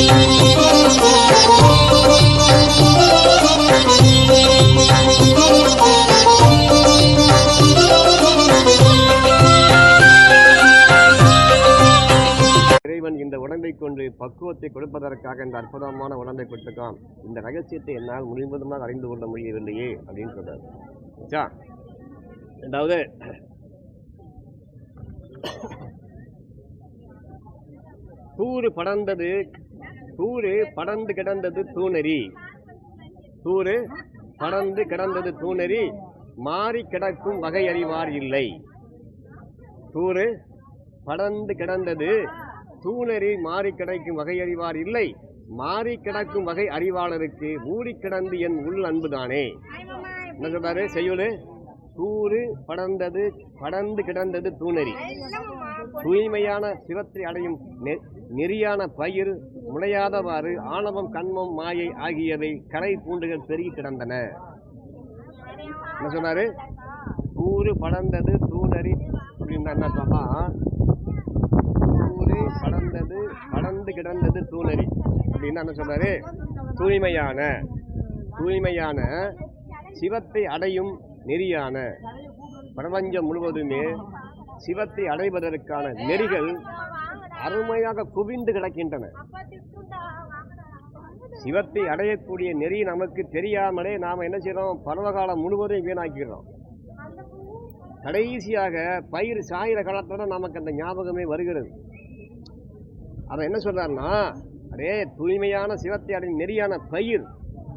இறைவன் இந்த உடம்பை கொண்டு பக்குவத்தை கொடுப்பதற்காக இந்த அற்புதமான உடம்பை கொடுத்துக்கான். இந்த ரகசியத்தை என்னால் முழுவதுமாக அறிந்து கொள்ள முடியவில்லையே அப்படின்னு சொல்றார். அதாவது தூறு படர்ந்து கிடந்தது தூணறி, தூறு படர்ந்து கிடந்தது தூணறி, மாறி கிடக்கும் வகை அறிவார் இல்லை. தூறு படர்ந்து கிடந்தது தூணறி, மாறி கிடக்கும் வகை அறிவார் இல்லை. மாறி கிடக்கும் வகை அறிவாளருக்கு ஊறி கிடந்து என் உள் அன்புதானே. என்ன சொல்றாரு செய்யுளு? தூறு படர்ந்து கிடந்தது தூணறி, தூய்மையான சிவத்தை அடையும் நெறியான பயிர் முளையாதவாறு ஆணவம் கண்மம் மாயை ஆகியவை கரை பூண்டுகள் பெருகி கிடந்தன. என்ன சொன்னாரு? தூறு படர்ந்தது தூணறி அப்படின்னா என்ன சொன்னா, தூறு படர்ந்து கிடந்தது தூணறி அப்படின்னா என்ன சொன்னாரு? தூய்மையான சிவத்தை அடையும் நெறியான பிரபஞ்சம் முழுவதுமே சிவத்தை அடைவதற்கான நெறிகள் அருமையாக குவிந்து கிடக்கின்றன. சிவத்தை அடையக்கூடிய நெறி நமக்கு தெரியாமலே நாம் என்ன செய்யறோம்? பருவகாலம் முழுவதும் வீணாக்கிறோம். கடைசியாக பயிர் சாயிர காலத்தோட நமக்கு அந்த ஞாபகமே வருகிறது. அதை என்ன சொல்றாருன்னா, அதே தூய்மையான சிவத்தை அடையும் நெறியான பயிர்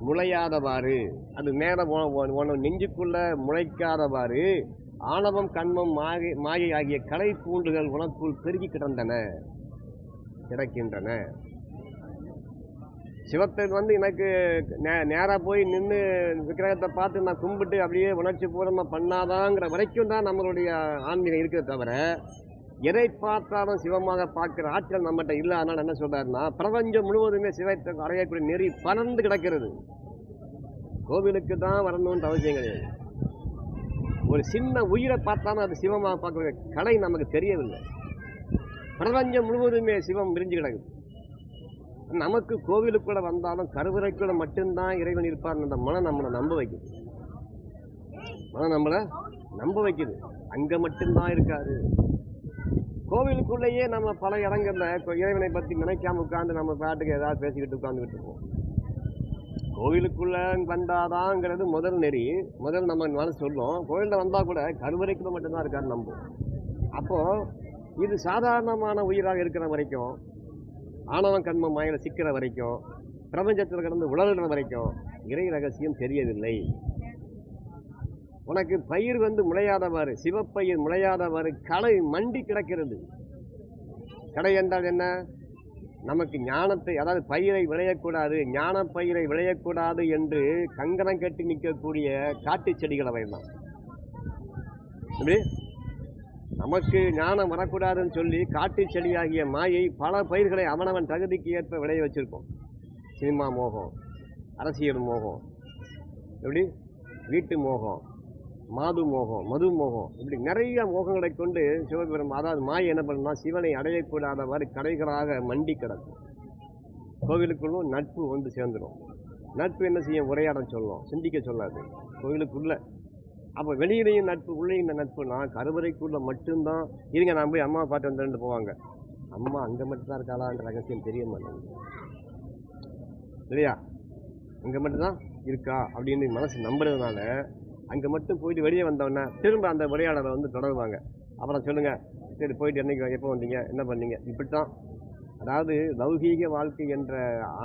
முளையாதவாறு, அது மேல நெஞ்சுக்குள்ள முளைக்காதவாறு ஆணவம் கண்மம் மாயை ஆகிய கலை பூண்டுகள் உனக்குள் பெருகி கிடக்கின்றன. சிவத்தை எனக்கு நேராக போய் நின்று விக்கிரகத்தை பார்த்து நான் கும்பிட்டு அப்படியே உணர்ச்சி பூர்வமாக பண்ணாதாங்கிற வரைக்கும் தான் நம்மளுடைய ஆன்மீகம் இருக்கிறத தவிர, எதை பார்த்தாலும் சிவமாக பார்க்குற ஆற்றல் நம்மகிட்ட இல்லை. அதனால் என்ன சொல்றாருன்னா, பிரபஞ்சம் முழுவதுமே சிவத்தை அடையக்கூடிய நெறி பறந்து கிடக்கிறது. கோவிலுக்கு தான் வரணும்னு அவசியம் கிடையாது. ஒரு சின்ன உயிரை பார்த்தாலும் அது சிவமாக பார்க்குற கலை நமக்கு தெரியவில்லை. பிரபஞ்சம் முழுவதுமே சிவம் விரிஞ்சு கிடக்குது. நமக்கு கோவிலுக்குள்ள வந்தாலும் கருவறைக்குள்ள மட்டும்தான் இறைவன் இருப்பார். அந்த மனம் நம்மளை நம்ப வைக்குது. அங்க மட்டும்தான் இருக்காரு. கோவிலுக்குள்ளேயே நம்ம பல இடங்கள்ல இறைவனை பத்தி நினைக்காம உட்கார்ந்து நம்ம பாட்டுக்கு ஏதாவது பேசிக்கிட்டு உட்கார்ந்துக்கிட்டு இருப்போம். கோவிலுக்குள்ள வந்தாதாங்கிறது முதல் நெறி, முதல் நம்ம மனசு சொல்லும். கோவிலில் வந்தா கூட கருவறைக்குள்ள மட்டும்தான் இருக்காரு நம்பும். அப்போ இது சாதாரணமான உயிராக இருக்கிற வரைக்கும், ஆணவம் கண்மம் மாயில சிக்கிற வரைக்கும், பிரபஞ்சத்தில் கடந்து உலகிற வரைக்கும் இறை ரகசியம் தெரியவில்லை. உனக்கு பயிர் முளையாதவாறு, சிவப்பயிர் முளையாதவாறு களை மண்டி கிடக்கிறது. கடை என்றால் என்ன? நமக்கு ஞானத்தை, அதாவது பயிரை விளையக்கூடாது, ஞான பயிரை விளையக்கூடாது என்று கங்கணம் கட்டி நிற்கக்கூடிய காட்டு செடிகள் அவைதான். இப்படி நமக்கு ஞானம் வரக்கூடாதுன்னு சொல்லி காட்டு செடியாகிய மாயை பல பயிர்களை அவனவன் தகுதிக்கு ஏற்ப விளைய வச்சிருக்கோம். சினிமா மோகம், அரசியல் மோகம், எப்படி வீட்டு மோகம், மாது மோகம், மது மோகம், இப்படி நிறைய மோகங்களை கொண்டு சிவபெருமான், அதாவது மாயை என்ன பண்ணா, சிவனை அடையக்கூடாதவாறு கடைகளாக மண்டி கிடக்கும். கோவிலுக்குள்ளும் நட்பு சேர்ந்துடும். நட்பு என்ன செய்யும்? உரையாட சொல்லும், சிந்திக்க சொல்லாது கோவிலுக்குள்ள. அப்போ வெளியிலையும் நட்பு, உள்ளேயும் நட்புனா கருவறைக்குள்ள மட்டும்தான். இருங்க நான் போய் அம்மாவை பார்த்து வந்துட்டு போவாங்க. அம்மா அங்கே மட்டும்தான் இருக்காளான்ற ரகசியம் தெரிய மாட்டேங்குது இல்லையா? அங்கே மட்டும்தான் இருக்கா அப்படின்னு மனசு நம்புறதுனால அங்கே மட்டும் போயிட்டு வெளியே வந்தோன்னா திரும்ப அந்த உரையாடலை தொடருவாங்க. அப்புறம் சொல்லுங்க, சரி போயிட்டு என்னைக்கு எப்போ வந்தீங்க, என்ன பண்ணீங்க, இப்படித்தான். அதாவது லௌகீக வாழ்க்கை என்ற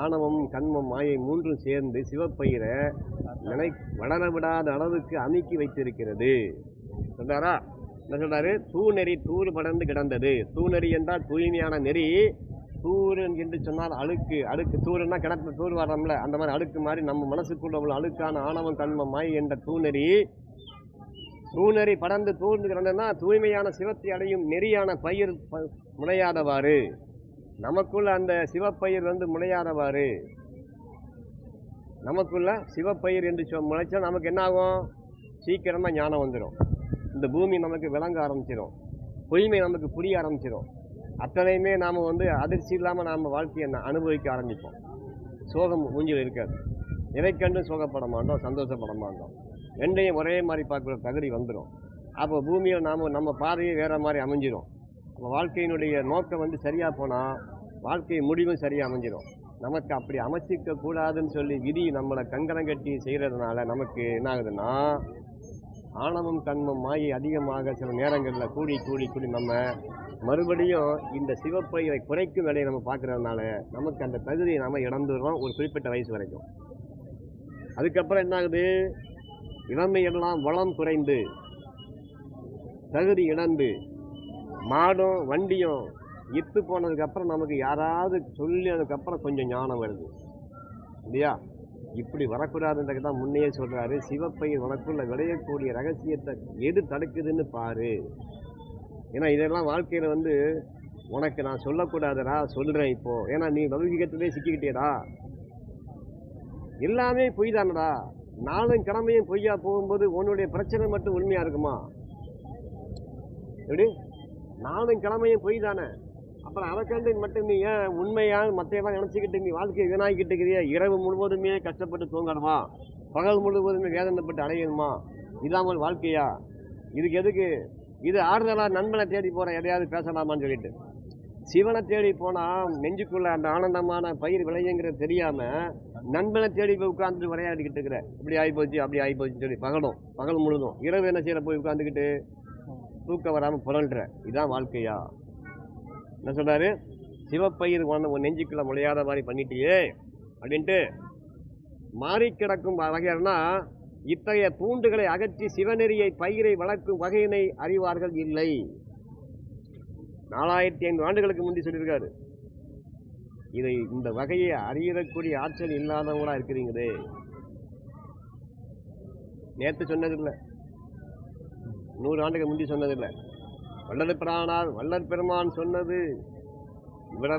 ஆணவம் கண்மம் மாயை மூன்றும் சேர்ந்து சிவப்பயிரை வளர விடாத அளவுக்கு அமுக்கி வைத்திருக்கிறது. சொல்றாரா? என்ன சொல்றாரு? தூநெறி தூறு படர்ந்து கிடந்தது. தூநெறி என்றால் தூய்மையான நெறி. தூறு என்று சொன்னால் அழுக்கு தூருன்னா கிடத்துல தூர் வர்றோம்ல, அந்த மாதிரி அழுக்கு மாதிரி நம்ம மனசுக்குள்ள உள்ள அழுக்கான ஆணவம் கண்மம் மாயை என்ற தூநெறி படர்ந்து தூர்ந்து கிடந்ததுன்னா தூய்மையான சிவத்தை அடையும் நெறியான பயிர் முளையாதவாறு, நமக்குள்ள அந்த சிவப்பயிர் முளையாதவாறு, நமக்குள்ள சிவப்பயிர் என்று முளைச்சா நமக்கு என்ன ஆகும்? சீக்கிரமா ஞானம் வந்துடும். இந்த பூமி நமக்கு விளங்க ஆரம்பிச்சிடும். பொய்மை நமக்கு புரிய ஆரம்பிச்சிடும். அத்தனையுமே நாம் வந்து அதிர்ச்சி இல்லாமல் நாம் வாழ்க்கையை அனுபவிக்க ஆரம்பிப்போம். சோகம் மூஞ்சில் இருக்காது. எதை கண்டு சோகப்பட மாட்டோம், சந்தோஷப்பட மாட்டோம். ரெண்டையும் ஒரே மாதிரி பார்க்குற தகுதி வந்துடும். அப்போ பூமியில் நம்ம பார்வையே வேறு மாதிரி அமைஞ்சிடும். நம்ம வாழ்க்கையினுடைய நோக்கம் வந்து சரியாக போனால் வாழ்க்கை முடிவும் சரியாக அமைஞ்சிடும். நமக்கு அப்படி அமைச்சிக்க கூடாதுன்னு சொல்லி விதி நம்மளை கங்கணம் கட்டி செய்கிறதுனால நமக்கு என்ன ஆகுதுன்னா, ஆணவம் கண்மம் மாயை அதிகமாக சில நேரங்களில் கூடி கூடி கூடி நம்ம மறுபடியும் இந்த சிவப்பையை குறைக்கும் வேலையை நம்ம பார்க்குறதுனால நமக்கு அந்த தகுதியை நம்ம இழந்துடுறோம் ஒரு குறிப்பிட்ட வயசு வரைக்கும். அதுக்கப்புறம் என்ன ஆகுது, இளமையெல்லாம் வளம் குறைந்து தகுதி இழந்து மாடும் வண்டியும் இத்து போனதுக்கப்புறம் நமக்கு யாராவது சொல்லி அதுக்கப்புறம் கொஞ்சம் ஞானம் வருது இல்லையா? இப்படி வரக்கூடாதுன்றதுக்கு தான் முன்னையே சொல்கிறாரு, சிவப்பையில் உனக்குள்ள விளையக்கூடிய ரகசியத்தை எது தடுக்குதுன்னு பாரு. ஏன்னா இதெல்லாம் வாழ்க்கையில் வந்து உனக்கு நான் சொல்லக்கூடாதுடா, சொல்கிறேன் இப்போது. ஏன்னா நீ லௌகிகத்திலே சிக்கிக்கிட்டேடா. எல்லாமே பொய் தானடா. நாளும் கிழமையும் பொய்யா போகும்போது உன்னுடைய பிரச்சனை மட்டும் உண்மையாக இருக்குமா? எப்படி? நாளும் கிழமையும் பொய் தானே. அப்புறம் அதை கண்டு மட்டும் நீ ஏன் உண்மையாக மற்றையெல்லாம் நினச்சிக்கிட்டு நீ வாழ்க்கையை வீணாக்கிட்டு இருக்கிறியா? இரவு முழுவதுமே கஷ்டப்பட்டு தூங்கணுமா? பகல் முழுவதுமே வேதனைப்பட்டு அடையணுமா? இதாமல் வாழ்க்கையா? இதுக்கு எதுக்கு? இது ஆறுதலாக நண்பனை தேடி போகிற எதையாவது பேசலாமான்னு சொல்லிட்டு சிவனை தேடி போனால் நெஞ்சுக்குள்ளே அந்த ஆனந்தமான பயிர் விளையுங்கிறது தெரியாமல் நண்பனை தேடி போய் உட்காந்துட்டு விளையாடிக்கிட்டு இருக்கிற. இப்படி ஆகிப்போச்சு அப்படி ஆகிப்போச்சுன்னு சொல்லி பகல் முழுதும் இரவு என்ன செய்கிற போய் உட்காந்துக்கிட்டு தூக்கம் வராமல் புரள்ற. இதுதான் வாழ்க்கையா? என்ன சொல்கிறாரு, சிவப்பயிர் உன் நெஞ்சுக்குள்ளே முளையாத மாதிரி பண்ணிட்டியே அப்படின்ட்டு மாறி கிடக்கும் வகையர்னா இத்தகைய பூண்டுகளை அகற்றி சிவநெறியை பயிரை வளர்க்கும் வகையினை அறிவார்கள் இல்லை. 4500 ஆண்டுகளுக்கு முந்தி சொல்லியிருக்காரு. இதை இந்த வகையை அறியக்கூடிய ஆற்றல் இல்லாதவங்களா இருக்கிறீங்களே. நேற்று சொன்னதில்லை, 100 ஆண்டுகள் முந்தி சொன்னதில்லை. வள்ளல் பெருமான் சொன்னது விட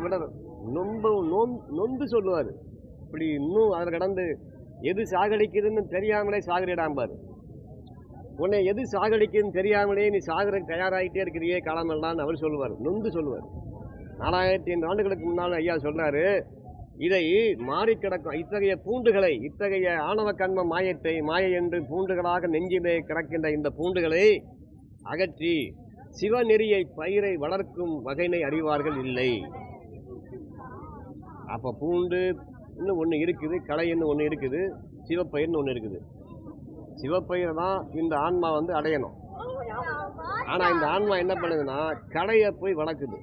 நொந்து சொல்லுவார். இப்படி இன்னும் அதில் கடந்து எது சாகடிக்குதுன்னு தெரியாமலே சாகரிடாம்பார். உன்னை எது சாகடிக்குதுன்னு தெரியாமலே நீ சாகரக்கு தயாராகிட்டே இருக்கிறியே காலமெல்லாம் அவர் சொல்லுவார், நொந்து சொல்லுவார். 4500 ஆண்டுகளுக்கு முன்னால் ஐயா சொல்றாரு, இதை மாறி கிடக்கும் இத்தகைய பூண்டுகளை, இத்தகைய ஆணவ கண்ம மாயை என்று பூண்டுகளாக நெஞ்சிலே கிடக்கின்ற இந்த பூண்டுகளை அகற்றி சிவநெறியை பயிரை வளர்க்கும் வகையினை அறிவார்கள் இல்லை. அப்போ பூண்டு இன்னும் ஒன்று இருக்குது, களைன்னு ஒன்று இருக்குது, சிவப்பயிர்னு ஒன்று இருக்குது. சிவப்பயிரை தான் இந்த ஆன்மா வந்து அடையணும். ஆனால் இந்த ஆன்மா என்ன பண்ணுதுன்னா களையை போய் வளர்க்குது.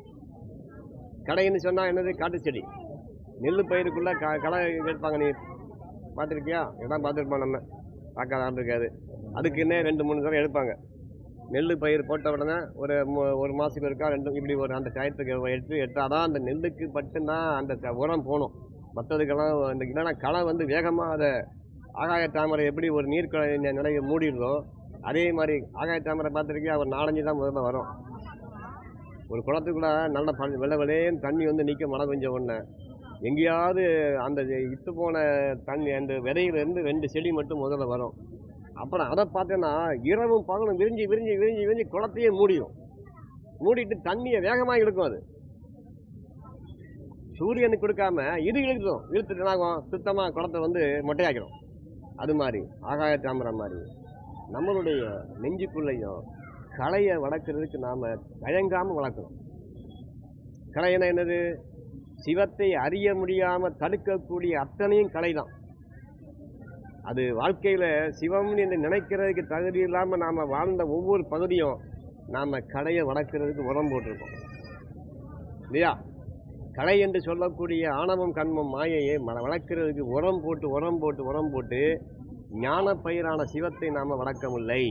களைன்னு சொன்னால் என்னது? காட்டு செடி. நெல் பயிருக்குள்ளே களை எடுப்பாங்க. நீ பார்த்துருக்கியா? இடம் பார்த்துருப்போம், நம்ம பார்க்காத ஆள் இருக்காது. அதுக்குன்னே 2-3 தடவை எடுப்பாங்க. நெல் பயிர் போட்ட உடனே ஒரு மாதத்துக்கு இருக்கா இப்படி ஒரு அந்த டயத்துக்கு எட்டாதான் அந்த நெல்லுக்கு பட்டுன்னா அந்த உரம் போகணும். மற்றதுக்கெல்லாம் இந்த இல்லைன்னா களை வந்து வேகமாக அதை ஆகாய தாமரை எப்படி ஒரு நிலையை மூடிடுதோ அதே மாதிரி ஆகாய தாமரை பார்த்துருக்கியா? ஒரு 4-5 தான் முதல்ல வரும். ஒரு குளத்துக்குள்ளே நல்ல வெள்ளைன்னு தண்ணி வந்து நிற்க மழை கொஞ்சம் ஒன்று எங்கேயாவது அந்த இத்து போன தண்ணி அந்த விதையிலேருந்து 2 செடி மட்டும் முதல்ல வரும். அப்புறம் அதை பார்த்தோன்னா இரவும் பகலும் விரிஞ்சு விரிஞ்சு விரிஞ்சு விரிஞ்சு குளத்தையே மூடிட்டு தண்ணியை வேகமாக இழுக்கும். அது சூரியனுக்கு கொடுக்காம இது இழுத்துட்டு என்னாகும்? சுத்தமாக குளத்தை வந்து மொட்டையாக்கிறோம். அது மாதிரி ஆகாய தாமரை மாதிரி நம்மளுடைய நெஞ்சுக்குள்ளையும் களையை வளர்க்குறதுக்கு நாம் தயங்காமல் வளர்க்கணும். களைனா என்னது? சிவத்தை அறிய முடியாமல் தடுக்கக்கூடிய அத்தனையும் கலை தான். அது வாழ்க்கையில் சிவம்னு என்று நினைக்கிறதுக்கு தகுதி இல்லாமல் நாம் வாழ்ந்த ஒவ்வொரு பகுதியும் நாம் களையை வளர்க்குறதுக்கு உரம் போட்டிருக்கோம் இல்லையா? கலை என்று சொல்லக்கூடிய ஆணவம் கண்மம் மாயையை வளர்க்குறதுக்கு உரம் போட்டு ஞான பயிரான சிவத்தை நாம் வளர்க்கவில்லை.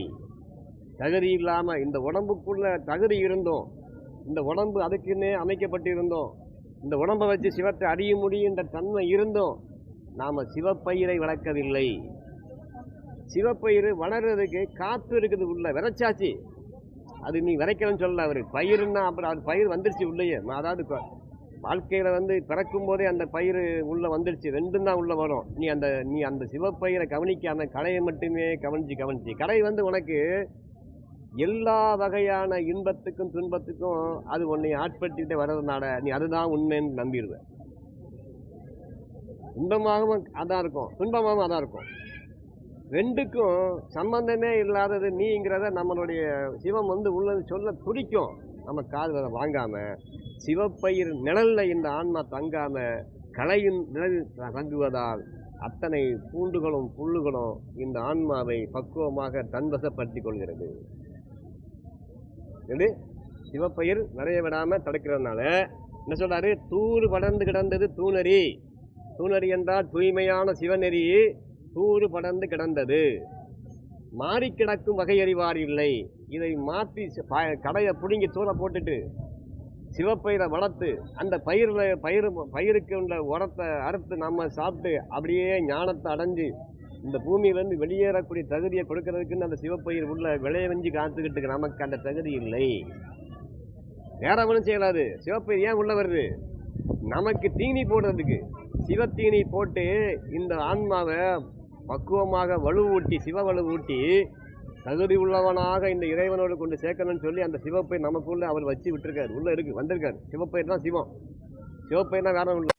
தகுதி இல்லாமல் இந்த உடம்புக்குள்ள தகுதி இருந்தோம், இந்த உடம்பு அதுக்குன்னே அமைக்கப்பட்டிருந்தோம், இந்த உடம்பை வச்சு சிவத்தை அறிய முடியுன்ற தன்மை இருந்தோம். நாம் சிவப்பயிரை வளர்க்கவில்லை. சிவப்பயிர் வளர்றதுக்கு காற்று இருக்குது, உள்ள விதைச்சாச்சு. அது நீ விதைக்கணும்னு சொல்லல அவர். பயிருன்னா அப்புறம் அது பயிர் வந்துருச்சு உள்ளேயே. அதாவது வாழ்க்கையில் வந்து பிறக்கும் போதே அந்த பயிர் உள்ளே வந்துடுச்சு. 2 தான் உள்ளே வரும். நீ அந்த சிவப்பயிரை கவனிக்காமல் களையை மட்டுமே கவனிச்சு களை வந்து உனக்கு எல்லா வகையான இன்பத்துக்கும் துன்பத்துக்கும் அது உன்னை ஆட்படுத்திட்டு வர்றதுனால நீ அதுதான் உண்மைன்னு நம்பிடுவ. இன்பமாகவும் அதான் இருக்கும், துன்பமாகவும் அதான் இருக்கும். ரெண்டுக்கும் சம்பந்தமே இல்லாதது நீங்கிறத நம்மளுடைய சிவம் உள்ளது சொல்ல துடிக்கும். நம்ம காது வர வாங்காம சிவப்பயிர் நிழல்ல இந்த ஆன்மா தங்காம கலையின் நிழலில் தங்குவதால் அத்தனை பூண்டுகளும் புல்லுகளும் இந்த ஆன்மாவை பக்குவமாக தன்வசப்படுத்திக் கொள்கிறது. சிவப்பயிர் நிறைய விடாம தடுக்கிறதுனால என்ன சொல்றாரு? தூறு படர்ந்து கிடந்தது தூணறி. தூணறி என்றால் தூய்மையான சிவநெறி தூறு படர்ந்து கிடந்தது. மாறி கிடக்கும் வகை அறிவார் இல்லை. இதை மாற்றி கடையை பிடுங்கி தூர போட்டுட்டு சிவப்பயிரை வளர்த்து அந்த பயிருக்கு உள்ள உரத்தை அறுத்து நம்ம சாப்பிட்டு அப்படியே ஞானத்தை அடைஞ்சு இந்த பூமியிலேருந்து வெளியேறக்கூடிய தகுதியை கொடுக்கறதுக்குன்னு அந்த சிவப்பயிர் உள்ள விளைய வெஞ்சு காத்துக்கிட்டு நமக்கு அந்த தகுதி இல்லை. வேற ஒன்றும் செய்யலாது. சிவப்பயிர் ஏன் உள்ள வருது? நமக்கு தீனி போடுறதுக்கு. சிவத்தீனி போட்டு இந்த ஆன்மாவை பக்குவமாக வலுவூட்டி சிவ வலுவூட்டி தகுதி உள்ளவனாக இந்த இறைவனோடு கொண்டு சேர்க்கணும்னு சொல்லி அந்த சிவப்பயிர் நமக்குள்ள அவர் வச்சு விட்டுருக்காரு. உள்ள இருக்கு, வந்திருக்காரு. சிவப்பயிர் தான் சிவம். சிவப்பயிர் தான் வேற இல்லை.